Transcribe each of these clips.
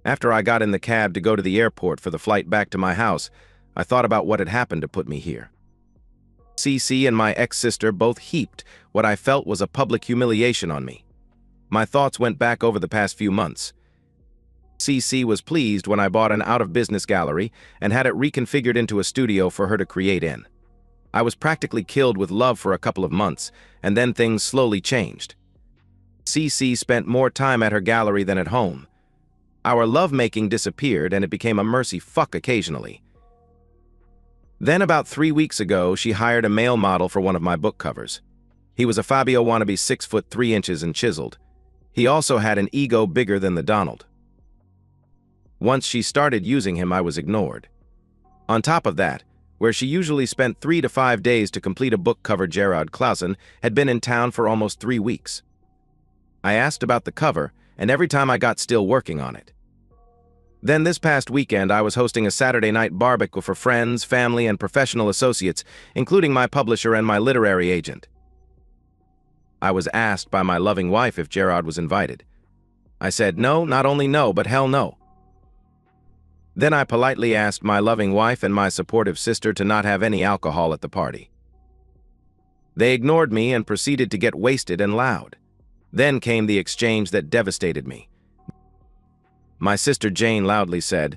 After I got in the cab to go to the airport for the flight back to my house, I thought about what had happened to put me here. CC and my ex-sister both heaped what I felt was a public humiliation on me. My thoughts went back over the past few months. CC was pleased when I bought an out-of-business gallery and had it reconfigured into a studio for her to create in. I was practically killed with love for a couple of months, and then things slowly changed. CC spent more time at her gallery than at home. Our lovemaking disappeared and it became a mercy fuck occasionally. Then about 3 weeks ago, she hired a male model for one of my book covers. He was a Fabio wannabe 6 foot 3 inches and chiseled. He also had an ego bigger than the Donald. Once she started using him, I was ignored. On top of that, where she usually spent 3 to 5 days to complete a book cover, Gerard Clausen had been in town for almost 3 weeks. I asked about the cover, and every time I got still working on it. Then this past weekend, I was hosting a Saturday night barbecue for friends, family, and professional associates, including my publisher and my literary agent. I was asked by my loving wife if Gerard was invited. I said no, not only no, but hell no. Then I politely asked my loving wife and my supportive sister to not have any alcohol at the party. They ignored me and proceeded to get wasted and loud. Then came the exchange that devastated me. My sister Jane loudly said,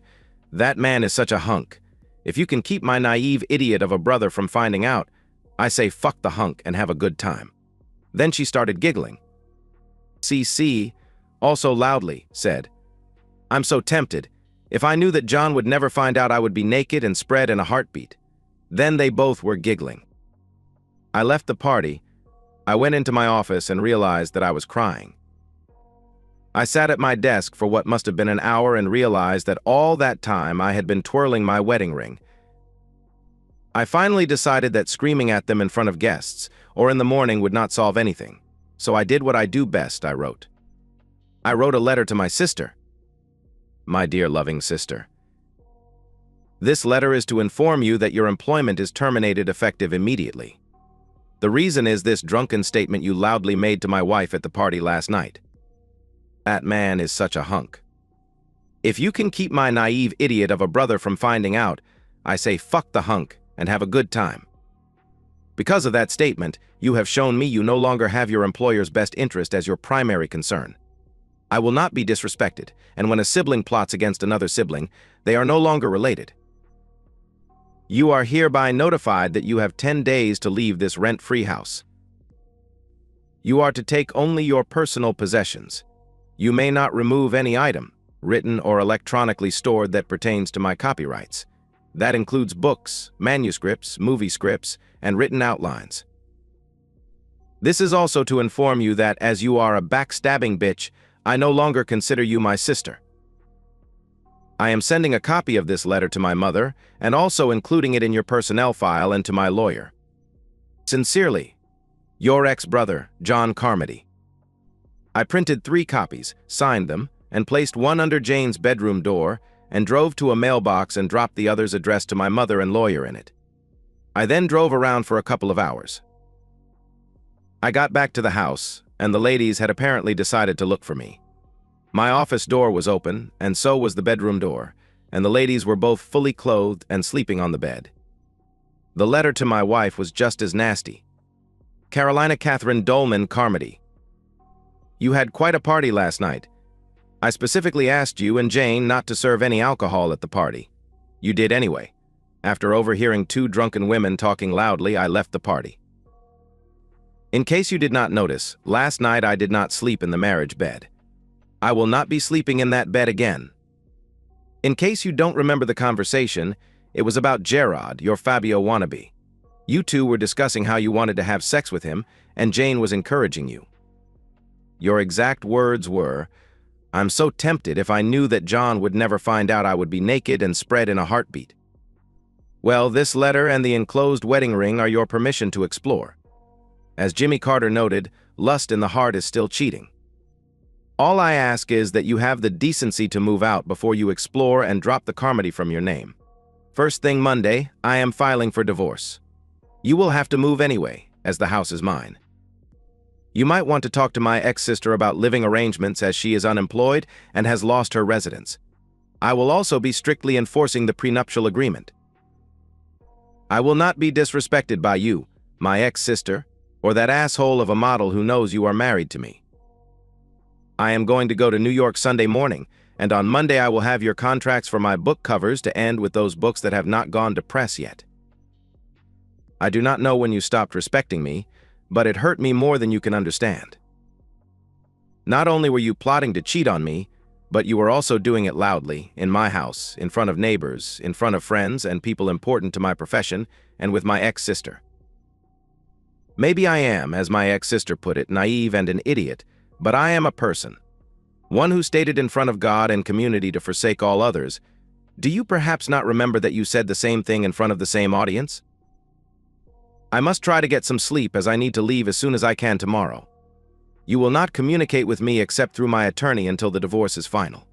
"That man is such a hunk. If you can keep my naive idiot of a brother from finding out, I say fuck the hunk and have a good time." Then she started giggling. CC, also loudly, said, "I'm so tempted. If I knew that John would never find out, I would be naked and spread in a heartbeat." Then they both were giggling. I left the party. I went into my office and realized that I was crying. I sat at my desk for what must have been an hour and realized that all that time I had been twirling my wedding ring. I finally decided that screaming at them in front of guests or in the morning would not solve anything, so I did what I do best. I wrote a letter to my sister. My dear loving sister, this letter is to inform you that your employment is terminated effective immediately. The reason is this drunken statement you loudly made to my wife at the party last night. That man is such a hunk. If you can keep my naive idiot of a brother from finding out, I say fuck the hunk and have a good time. Because of that statement, you have shown me you no longer have your employer's best interest as your primary concern. I will not be disrespected, and when a sibling plots against another sibling, they are no longer related. You are hereby notified that you have 10 days to leave this rent-free house. You are to take only your personal possessions. You may not remove any item, written or electronically stored, that pertains to my copyrights. That includes books, manuscripts, movie scripts, and written outlines. This is also to inform you that, as you are a backstabbing bitch, I no longer consider you my sister. I am sending a copy of this letter to my mother and also including it in your personnel file and to my lawyer. Sincerely, your ex-brother, John Carmody. I printed 3 copies, signed them, and placed one under Jane's bedroom door and drove to a mailbox and dropped the others addressed to my mother and lawyer in it. I then drove around for a couple of hours. I got back to the house, and the ladies had apparently decided to look for me. My office door was open, and so was the bedroom door, and the ladies were both fully clothed and sleeping on the bed. The letter to my wife was just as nasty. Carolina Catherine Dolman Carmody. You had quite a party last night. I specifically asked you and Jane not to serve any alcohol at the party. You did anyway. After overhearing 2 drunken women talking loudly, I left the party. In case you did not notice, last night I did not sleep in the marriage bed. I will not be sleeping in that bed again. In case you don't remember the conversation, it was about Gerard, your Fabio wannabe. You two were discussing how you wanted to have sex with him, and Jane was encouraging you. Your exact words were, "I'm so tempted. If I knew that John would never find out, I would be naked and spread in a heartbeat." Well, this letter and the enclosed wedding ring are your permission to explore. As Jimmy Carter noted, lust in the heart is still cheating. All I ask is that you have the decency to move out before you explore and drop the Carmody from your name. First thing Monday, I am filing for divorce. You will have to move anyway, as the house is mine. You might want to talk to my ex-sister about living arrangements, as she is unemployed and has lost her residence. I will also be strictly enforcing the prenuptial agreement. I will not be disrespected by you, my ex-sister, or that asshole of a model who knows you are married to me. I am going to go to New York Sunday morning, and on Monday I will have your contracts for my book covers to end with those books that have not gone to press yet. I do not know when you stopped respecting me, but it hurt me more than you can understand. Not only were you plotting to cheat on me, but you were also doing it loudly, in my house, in front of neighbors, in front of friends and people important to my profession, and with my ex-sister. Maybe I am, as my ex-sister put it, naive and an idiot, but I am a person. One who stated in front of God and community to forsake all others. Do you perhaps not remember that you said the same thing in front of the same audience? I must try to get some sleep as I need to leave as soon as I can tomorrow. You will not communicate with me except through my attorney until the divorce is final.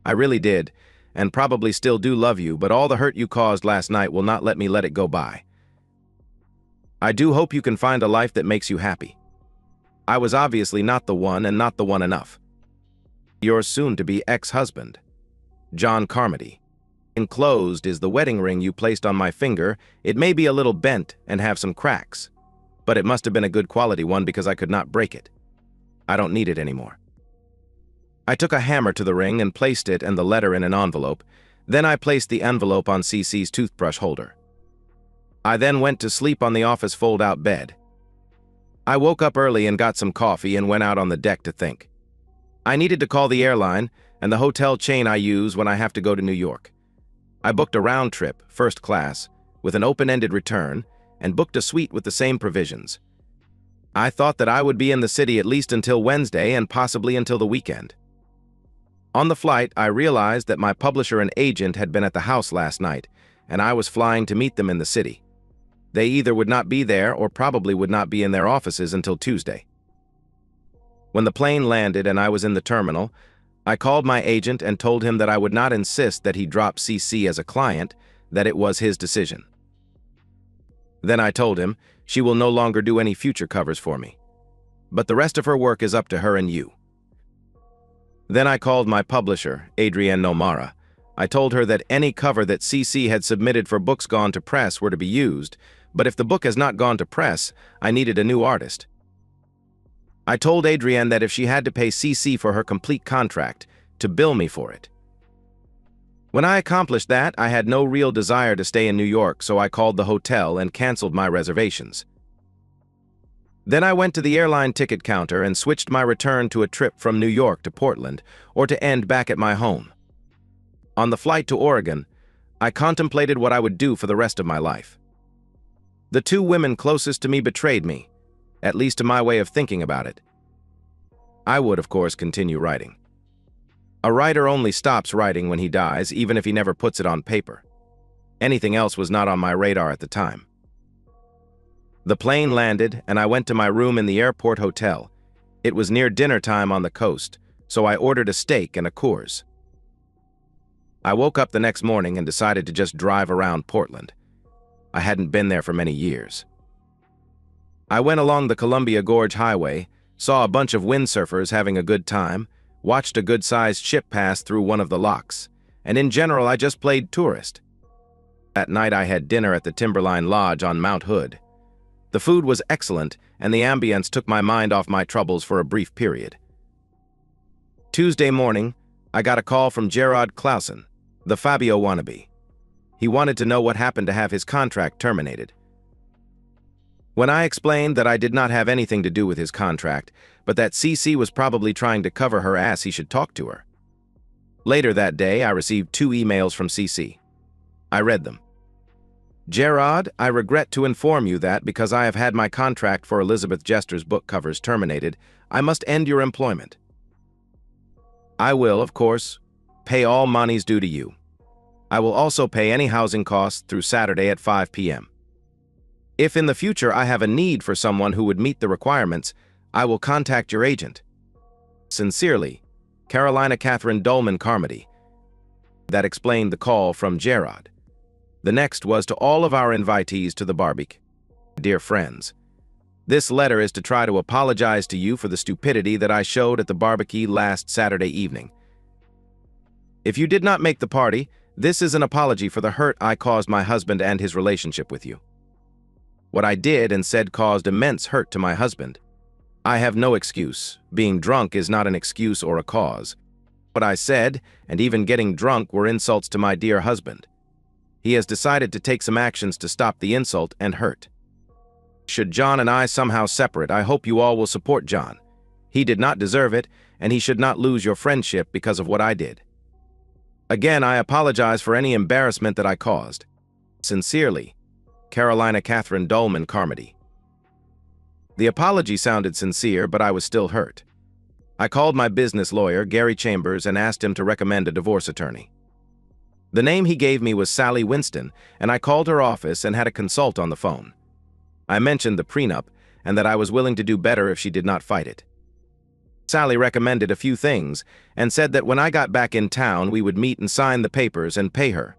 I really did, and probably still do love you, but all the hurt you caused last night will not let me let it go by. I do hope you can find a life that makes you happy. I was obviously not the one and not the one enough. Your soon-to-be ex-husband, John Carmody. Enclosed is the wedding ring you placed on my finger. It may be a little bent and have some cracks, but it must have been a good quality one because I could not break it. I don't need it anymore. I took a hammer to the ring and placed it and the letter in an envelope. Then I placed the envelope on CC's toothbrush holder. I then went to sleep on the office fold-out bed. I woke up early and got some coffee and went out on the deck to think. I needed to call the airline and the hotel chain I use when I have to go to New York. I booked a round trip, first class, with an open-ended return, and booked a suite with the same provisions. I thought that I would be in the city at least until Wednesday and possibly until the weekend. On the flight, I realized that my publisher and agent had been at the house last night, and I was flying to meet them in the city. They either would not be there or probably would not be in their offices until Tuesday. When the plane landed and I was in the terminal, I called my agent and told him that I would not insist that he drop CC as a client, that it was his decision. Then I told him she will no longer do any future covers for me, but the rest of her work is up to her and you. Then I called my publisher, Adrienne Nomara. I told her that any cover that CC had submitted for books gone to press were to be used, but if the book has not gone to press, I needed a new artist. I told Adrienne that if she had to pay CC for her complete contract, to bill me for it. When I accomplished that, I had no real desire to stay in New York, so I called the hotel and canceled my reservations. Then I went to the airline ticket counter and switched my return to a trip from New York to Portland, or to end back at my home. On the flight to Oregon, I contemplated what I would do for the rest of my life. The two women closest to me betrayed me, at least to my way of thinking about it. I would, of course, continue writing. A writer only stops writing when he dies, even if he never puts it on paper. Anything else was not on my radar at the time. The plane landed, and I went to my room in the airport hotel. It was near dinner time on the coast, so I ordered a steak and a Coors. I woke up the next morning and decided to just drive around Portland. I hadn't been there for many years. I went along the Columbia Gorge Highway, saw a bunch of windsurfers having a good time, watched a good-sized ship pass through one of the locks, and in general I just played tourist. That night I had dinner at the Timberline Lodge on Mount Hood. The food was excellent, and the ambience took my mind off my troubles for a brief period. Tuesday morning, I got a call from Gerard Clausen, the Fabio wannabe. He wanted to know what happened to have his contract terminated. When I explained that I did not have anything to do with his contract, but that CC was probably trying to cover her ass, he should talk to her. Later that day, I received 2 emails from CC. I read them. Gerard, I regret to inform you that because I have had my contract for Elizabeth Jester's book covers terminated, I must end your employment. I will, of course, pay all monies due to you. I will also pay any housing costs through Saturday at 5 p.m. If in the future I have a need for someone who would meet the requirements, I will contact your agent. Sincerely, Carolina Catherine Dolman Carmody. That explained the call from Gerard. The next was to all of our invitees to the barbecue. Dear friends, this letter is to try to apologize to you for the stupidity that I showed at the barbecue last Saturday evening. If you did not make the party, this is an apology for the hurt I caused my husband and his relationship with you. What I did and said caused immense hurt to my husband. I have no excuse. Being drunk is not an excuse or a cause. What I said, and even getting drunk, were insults to my dear husband. He has decided to take some actions to stop the insult and hurt. Should John and I somehow separate, I hope you all will support John. He did not deserve it, and he should not lose your friendship because of what I did. Again, I apologize for any embarrassment that I caused. Sincerely, Carolina Catherine Dolman Carmody. The apology sounded sincere, but I was still hurt. I called my business lawyer, Gary Chambers, and asked him to recommend a divorce attorney. The name he gave me was Sally Winston, and I called her office and had a consult on the phone. I mentioned the prenup and that I was willing to do better if she did not fight it. Sally recommended a few things and said that when I got back in town, we would meet and sign the papers and pay her.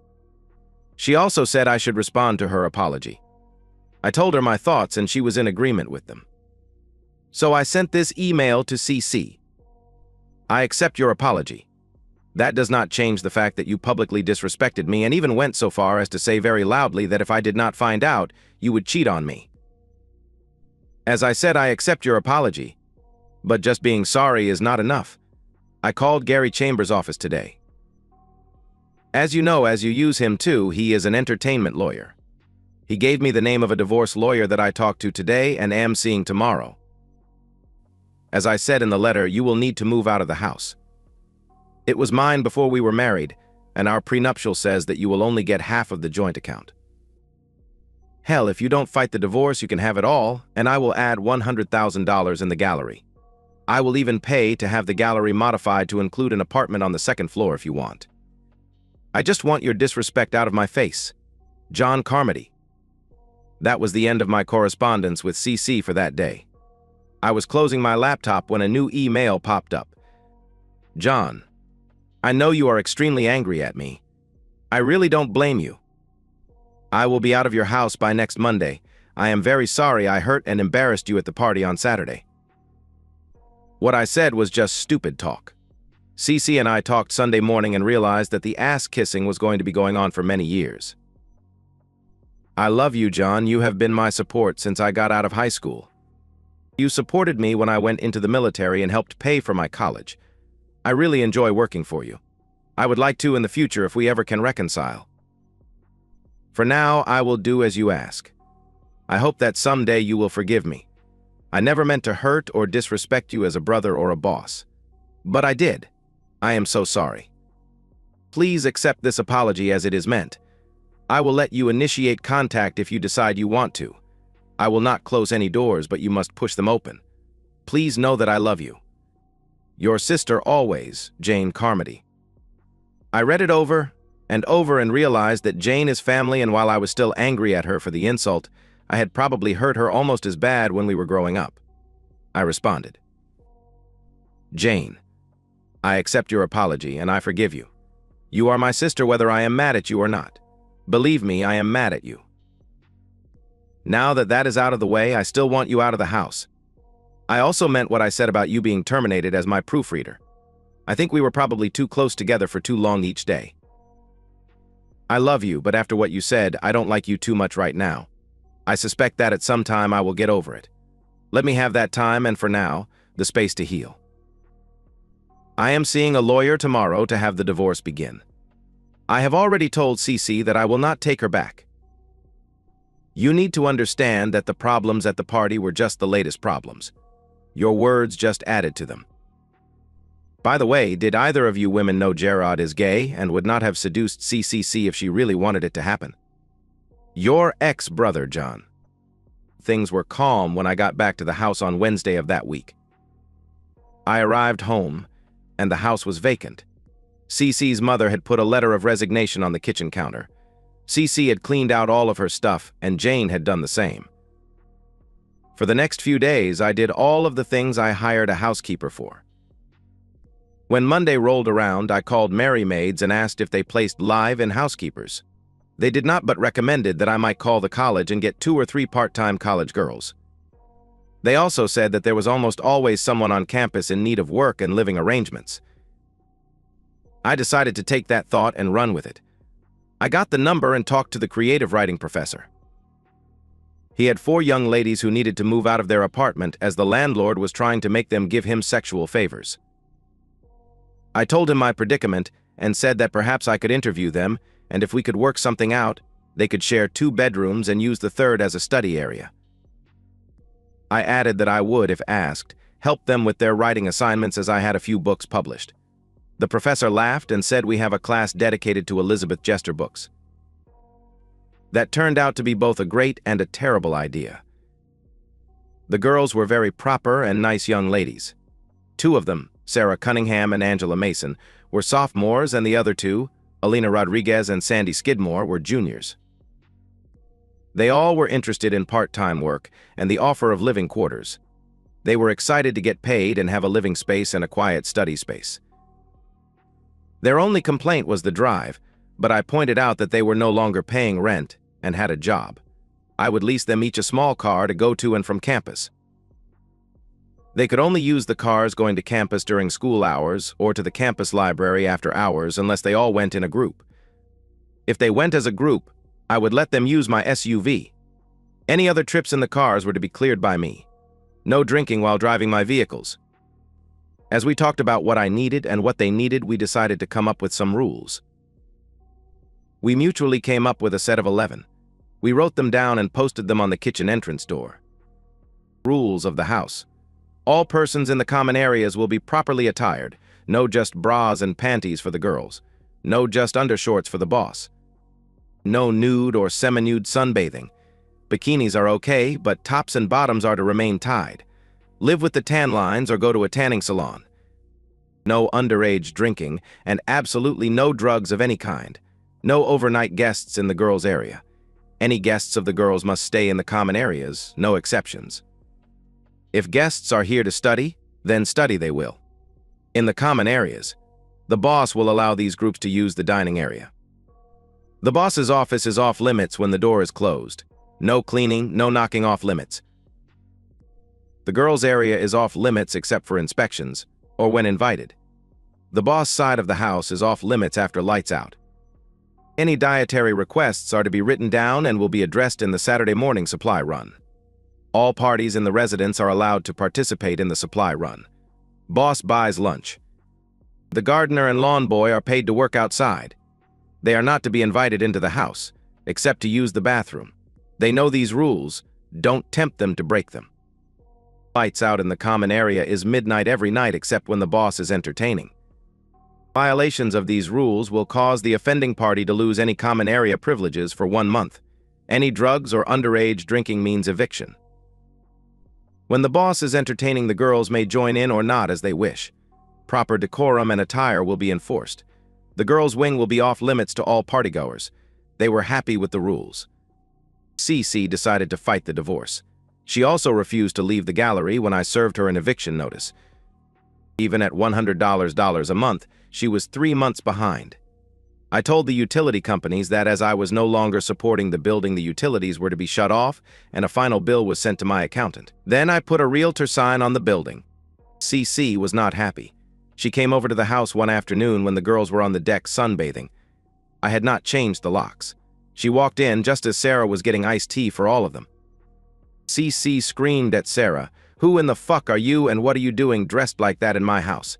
She also said I should respond to her apology. I told her my thoughts and she was in agreement with them. So I sent this email to CC. I accept your apology. That does not change the fact that you publicly disrespected me and even went so far as to say very loudly that if I did not find out, you would cheat on me. As I said, I accept your apology. But just being sorry is not enough. I called Gary Chambers' office today. As you know, as you use him too, he is an entertainment lawyer. He gave me the name of a divorce lawyer that I talked to today and am seeing tomorrow. As I said in the letter, you will need to move out of the house. It was mine before we were married, and our prenuptial says that you will only get half of the joint account. Hell, if you don't fight the divorce, you can have it all, and I will add $100,000 in the gallery. I will even pay to have the gallery modified to include an apartment on the second floor if you want. I just want your disrespect out of my face. John Carmody. That was the end of my correspondence with CC for that day. I was closing my laptop when a new email popped up. John, I know you are extremely angry at me. I really don't blame you. I will be out of your house by next Monday. I am very sorry I hurt and embarrassed you at the party on Saturday. What I said was just stupid talk. CC and I talked Sunday morning and realized that the ass-kissing was going to be going on for many years. I love you, John. You have been my support since I got out of high school. You supported me when I went into the military and helped pay for my college. I really enjoy working for you. I would like to in the future if we ever can reconcile. For now, I will do as you ask. I hope that someday you will forgive me. I never meant to hurt or disrespect you as a brother or a boss. But I did. I am so sorry. Please accept this apology as it is meant. I will let you initiate contact if you decide you want to. I will not close any doors, but you must push them open. Please know that I love you. Your sister always, Jane Carmody. I read it over and realized that Jane is family, and while I was still angry at her for the insult, I had probably hurt her almost as bad when we were growing up. I responded. Jane, I accept your apology and I forgive you. You are my sister whether I am mad at you or not. Believe me, I am mad at you. Now that that is out of the way, I still want you out of the house. I also meant what I said about you being terminated as my proofreader. I think we were probably too close together for too long each day. I love you, but after what you said, I don't like you too much right now. I suspect that at some time I will get over it. Let me have that time and, for now, the space to heal. I am seeing a lawyer tomorrow to have the divorce begin. I have already told CC that I will not take her back. You need to understand that the problems at the party were just the latest problems. Your words just added to them. By the way, did either of you women know Gerard is gay and would not have seduced CCC if she really wanted it to happen? Your ex-brother, John. Things were calm when I got back to the house on Wednesday of that week. I arrived home, and the house was vacant. CC's mother had put a letter of resignation on the kitchen counter. CC had cleaned out all of her stuff, and Jane had done the same. For the next few days, I did all of the things I hired a housekeeper for. When Monday rolled around, I called Mary Maids and asked if they placed live-in housekeepers. They did not, but recommended that I might call the college and get 2 or 3 part-time college girls. They also said that there was almost always someone on campus in need of work and living arrangements. I decided to take that thought and run with it. I got the number and talked to the creative writing professor. He had 4 young ladies who needed to move out of their apartment as the landlord was trying to make them give him sexual favors. I told him my predicament and said that perhaps I could interview them, and if we could work something out, they could share 2 bedrooms and use the third as a study area. I added that I would, if asked, help them with their writing assignments as I had a few books published. The professor laughed and said we have a class dedicated to Elizabeth Jester books. That turned out to be both a great and a terrible idea. The girls were very proper and nice young ladies. 2 of them, Sarah Cunningham and Angela Mason, were sophomores, and the other 2, Alina Rodriguez and Sandy Skidmore, were juniors. They all were interested in part-time work and the offer of living quarters. They were excited to get paid and have a living space and a quiet study space. Their only complaint was the drive, but I pointed out that they were no longer paying rent and had a job. I would lease them each a small car to go to and from campus. They could only use the cars going to campus during school hours or to the campus library after hours unless they all went in a group. If they went as a group, I would let them use my SUV. Any other trips in the cars were to be cleared by me. No drinking while driving my vehicles. As we talked about what I needed and what they needed, we decided to come up with some rules. We mutually came up with a set of 11. We wrote them down and posted them on the kitchen entrance door. Rules of the house. All persons in the common areas will be properly attired. No just bras and panties for the girls. No just undershorts for the boss. No nude or semi-nude sunbathing. Bikinis are okay, but tops and bottoms are to remain tied. Live with the tan lines or go to a tanning salon. No underage drinking, and absolutely no drugs of any kind. No overnight guests in the girls' area. Any guests of the girls must stay in the common areas, no exceptions. If guests are here to study, then study they will. In the common areas, the boss will allow these groups to use the dining area. The boss's office is off limits when the door is closed. No cleaning, no knocking off limits. The girls' area is off limits except for inspections, or when invited. The boss side of the house is off limits after lights out. Any dietary requests are to be written down and will be addressed in the Saturday morning supply run. All parties in the residence are allowed to participate in the supply run. Boss buys lunch. The gardener and lawn boy are paid to work outside. They are not to be invited into the house, except to use the bathroom. They know these rules. Don't tempt them to break them. Lights out in the common area is midnight every night except when the boss is entertaining. Violations of these rules will cause the offending party to lose any common area privileges for 1 month. Any drugs or underage drinking means eviction. When the boss is entertaining, the girls may join in or not as they wish. Proper decorum and attire will be enforced. The girls' wing will be off limits to all partygoers. They were happy with the rules. CC decided to fight the divorce. She also refused to leave the gallery when I served her an eviction notice. Even at $100 a month, she was 3 months behind. I told the utility companies that as I was no longer supporting the building, the utilities were to be shut off, and a final bill was sent to my accountant. Then I put a realtor sign on the building. CC was not happy. She came over to the house one afternoon when the girls were on the deck sunbathing. I had not changed the locks. She walked in just as Sarah was getting iced tea for all of them. CC screamed at Sarah, "Who in the fuck are you and what are you doing dressed like that in my house?"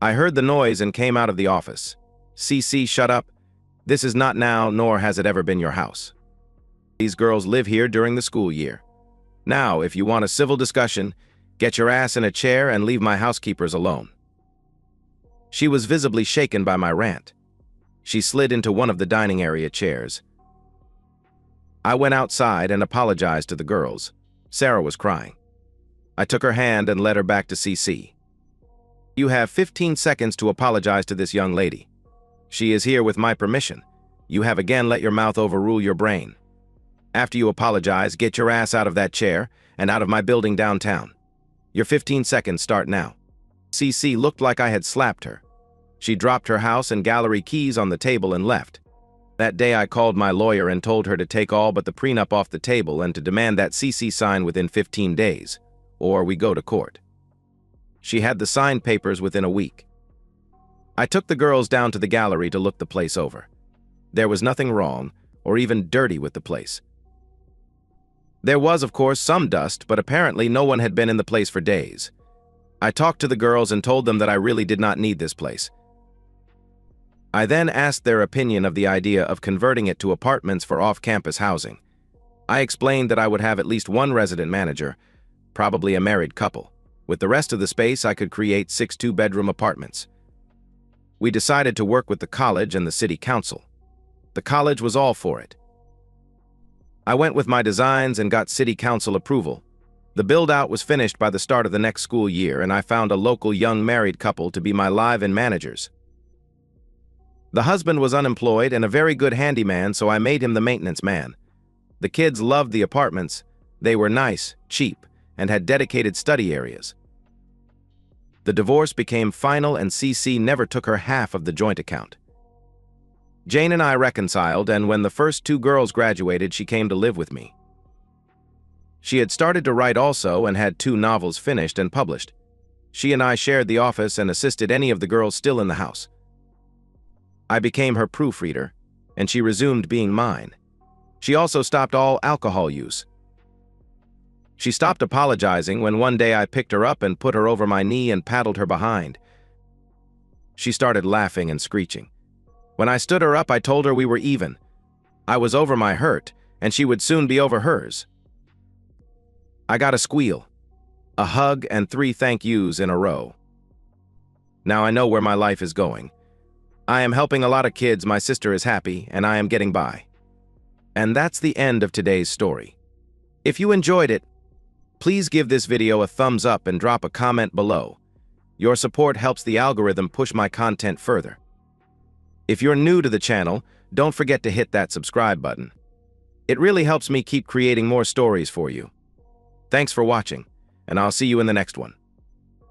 I heard the noise and came out of the office. CC, shut up. This is not now, nor has it ever been your house. These girls live here during the school year. Now, if you want a civil discussion, get your ass in a chair and leave my housekeepers alone. She was visibly shaken by my rant. She slid into one of the dining area chairs. I went outside and apologized to the girls. Sarah was crying. I took her hand and led her back to CC. You have 15 seconds to apologize to this young lady. She is here with my permission. You have again let your mouth overrule your brain. After you apologize, get your ass out of that chair and out of my building downtown. Your 15 seconds start now. CC looked like I had slapped her. She dropped her house and gallery keys on the table and left. That day I called my lawyer and told her to take all but the prenup off the table and to demand that CC sign within 15 days, or we go to court. She had the signed papers within a week. I took the girls down to the gallery to look the place over. There was nothing wrong or even dirty with the place. There was, of course, some dust, but apparently no one had been in the place for days. I talked to the girls and told them that I really did not need this place. I then asked their opinion of the idea of converting it to apartments for off-campus housing. I explained that I would have at least one resident manager, probably a married couple. With the rest of the space, I could create 6 two-bedroom apartments. We decided to work with the college and the city council. The college was all for it. I went with my designs and got city council approval. The build-out was finished by the start of the next school year, and I found a local young married couple to be my live-in managers. The husband was unemployed and a very good handyman, so I made him the maintenance man. The kids loved the apartments. They were nice, cheap, and had dedicated study areas. The divorce became final and CC never took her half of the joint account. Jane and I reconciled, and when the first 2 girls graduated, she came to live with me. She had started to write also and had 2 novels finished and published. She and I shared the office and assisted any of the girls still in the house. I became her proofreader, and she resumed being mine. She also stopped all alcohol use. She stopped apologizing when one day I picked her up and put her over my knee and paddled her behind. She started laughing and screeching. When I stood her up, I told her we were even. I was over my hurt, and she would soon be over hers. I got a squeal, a hug, and 3 thank yous in a row. Now I know where my life is going. I am helping a lot of kids, my sister is happy, and I am getting by. And that's the end of today's story. If you enjoyed it, please give this video a thumbs up and drop a comment below. Your support helps the algorithm push my content further. If you're new to the channel, don't forget to hit that subscribe button. It really helps me keep creating more stories for you. Thanks for watching, and I'll see you in the next one.